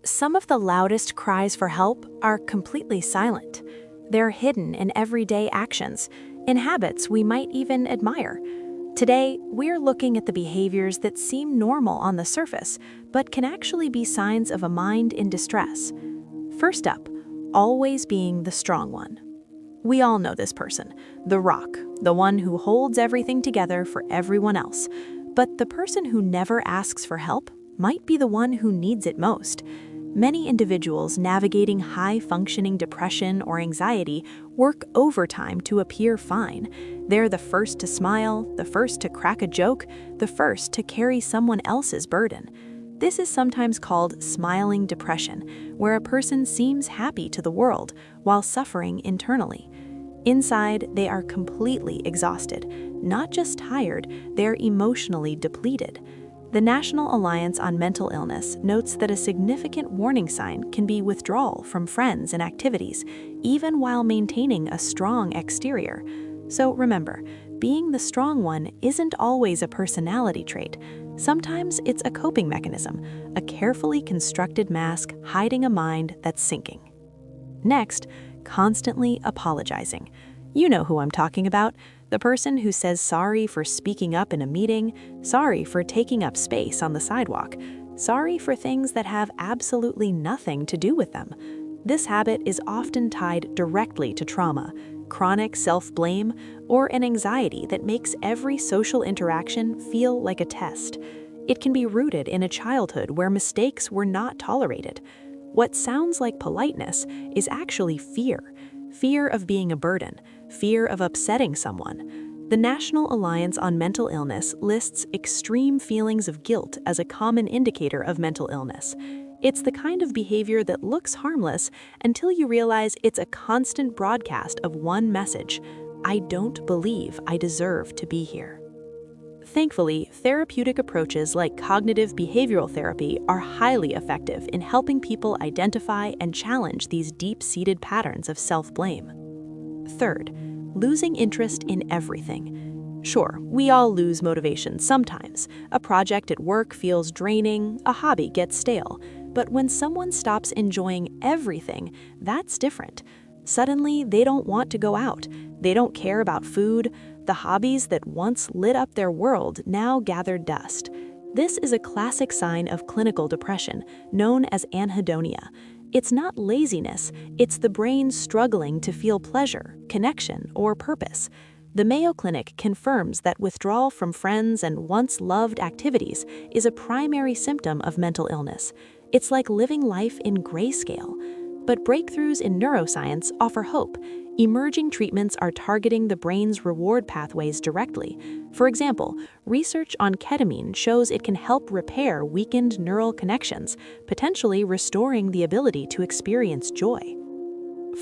Some of the loudest cries for help are completely silent. They're hidden in everyday actions, in habits we might even admire. Today, we're looking at the behaviors that seem normal on the surface, but can actually be signs of a mind in distress. First up, always being the strong one. We all know this person, the rock, the one who holds everything together for everyone else. But the person who never asks for help might be the one who needs it most. Many individuals navigating high-functioning depression or anxiety work overtime to appear fine. They're the first to smile, the first to crack a joke, the first to carry someone else's burden. This is sometimes called smiling depression, where a person seems happy to the world while suffering internally. Inside, they are completely exhausted, not just tired, they're emotionally depleted. The National Alliance on Mental Illness notes that a significant warning sign can be withdrawal from friends and activities, even while maintaining a strong exterior. So remember, being the strong one isn't always a personality trait. Sometimes it's a coping mechanism, a carefully constructed mask hiding a mind that's sinking. Next, constantly apologizing. You know who I'm talking about. The person who says sorry for speaking up in a meeting, sorry for taking up space on the sidewalk, sorry for things that have absolutely nothing to do with them. This habit is often tied directly to trauma, chronic self-blame, or an anxiety that makes every social interaction feel like a test. It can be rooted in a childhood where mistakes were not tolerated. What sounds like politeness is actually fear. Fear of being a burden, fear of upsetting someone. The National Alliance on Mental Illness lists extreme feelings of guilt as a common indicator of mental illness. It's the kind of behavior that looks harmless until you realize it's a constant broadcast of one message: I don't believe I deserve to be here. Thankfully, therapeutic approaches like cognitive behavioral therapy are highly effective in helping people identify and challenge these deep-seated patterns of self-blame. Third, losing interest in everything. Sure, we all lose motivation sometimes. A project at work feels draining, a hobby gets stale. But when someone stops enjoying everything, that's different. Suddenly, they don't want to go out. They don't care about food. The hobbies that once lit up their world now gather dust. This is a classic sign of clinical depression, known as anhedonia. It's not laziness, it's the brain struggling to feel pleasure, connection, or purpose. The Mayo Clinic confirms that withdrawal from friends and once-loved activities is a primary symptom of mental illness. It's like living life in grayscale. But breakthroughs in neuroscience offer hope. Emerging treatments are targeting the brain's reward pathways directly. For example, research on ketamine shows it can help repair weakened neural connections, potentially restoring the ability to experience joy.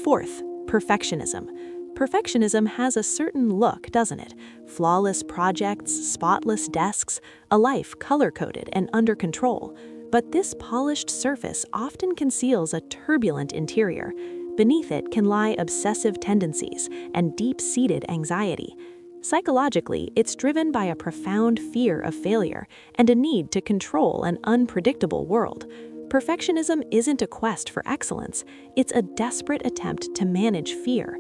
Fourth, perfectionism. Perfectionism has a certain look, doesn't it? Flawless projects, spotless desks, a life color-coded and under control. But this polished surface often conceals a turbulent interior. Beneath it can lie obsessive tendencies and deep-seated anxiety. Psychologically, it's driven by a profound fear of failure and a need to control an unpredictable world. Perfectionism isn't a quest for excellence, it's a desperate attempt to manage fear.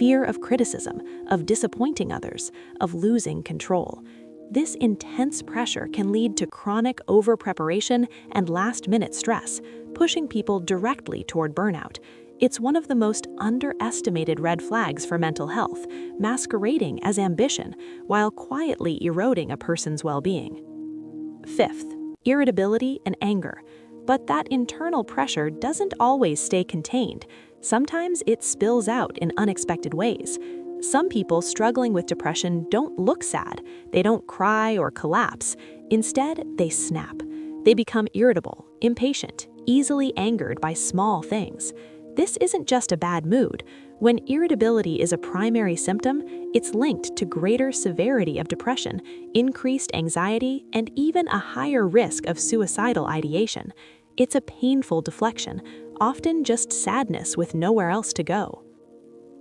Fear of criticism, of disappointing others, of losing control. This intense pressure can lead to chronic over-preparation and last-minute stress, pushing people directly toward burnout. It's one of the most underestimated red flags for mental health, masquerading as ambition while quietly eroding a person's well-being. Fifth, irritability and anger. But that internal pressure doesn't always stay contained. Sometimes it spills out in unexpected ways. Some people struggling with depression don't look sad. They don't cry or collapse. Instead, they snap. They become irritable, impatient, easily angered by small things. This isn't just a bad mood. When irritability is a primary symptom, it's linked to greater severity of depression, increased anxiety, and even a higher risk of suicidal ideation. It's a painful deflection, often just sadness with nowhere else to go.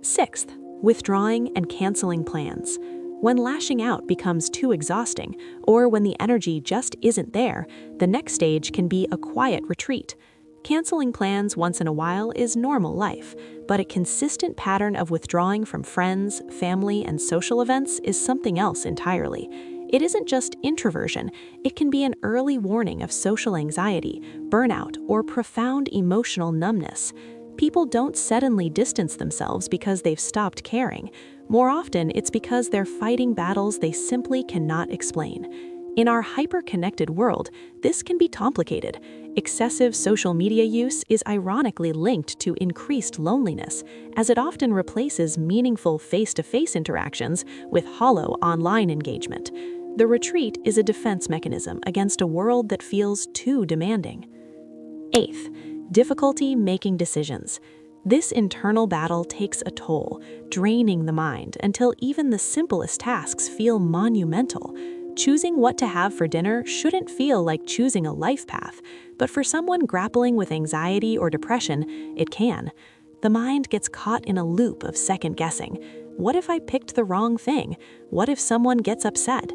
Sixth, withdrawing and canceling plans. When lashing out becomes too exhausting, or when the energy just isn't there, the next stage can be a quiet retreat. Canceling plans once in a while is normal life, but a consistent pattern of withdrawing from friends, family, and social events is something else entirely. It isn't just introversion, it can be an early warning of social anxiety, burnout, or profound emotional numbness. People don't suddenly distance themselves because they've stopped caring. More often, it's because they're fighting battles they simply cannot explain. In our hyper-connected world, this can be complicated. Excessive social media use is ironically linked to increased loneliness, as it often replaces meaningful face-to-face interactions with hollow online engagement. The retreat is a defense mechanism against a world that feels too demanding. Eighth, difficulty making decisions. This internal battle takes a toll, draining the mind until even the simplest tasks feel monumental. Choosing what to have for dinner shouldn't feel like choosing a life path, but for someone grappling with anxiety or depression, it can. The mind gets caught in a loop of second guessing. What if I picked the wrong thing? What if someone gets upset?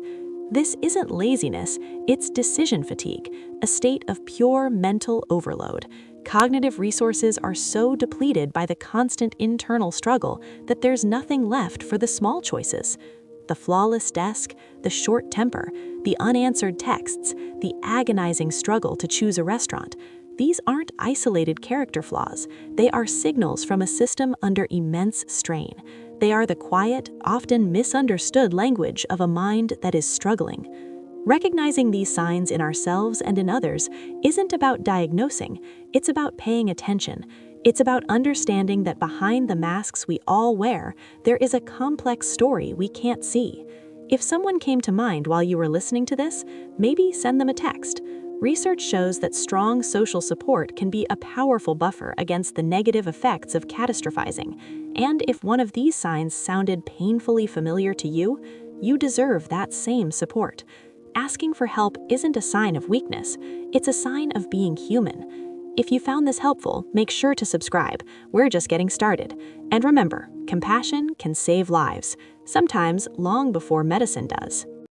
This isn't laziness, it's decision fatigue, a state of pure mental overload. Cognitive resources are so depleted by the constant internal struggle that there's nothing left for the small choices. The flawless desk, the short temper, the unanswered texts, the agonizing struggle to choose a restaurant. These aren't isolated character flaws. They are signals from a system under immense strain. They are the quiet, often misunderstood language of a mind that is struggling. Recognizing these signs in ourselves and in others isn't about diagnosing, it's about paying attention. It's about understanding that behind the masks we all wear, there is a complex story we can't see. If someone came to mind while you were listening to this, maybe send them a text. Research shows that strong social support can be a powerful buffer against the negative effects of catastrophizing. And if one of these signs sounded painfully familiar to you, you deserve that same support. Asking for help isn't a sign of weakness, it's a sign of being human. If you found this helpful, make sure to subscribe. We're just getting started. And remember, compassion can save lives, sometimes long before medicine does.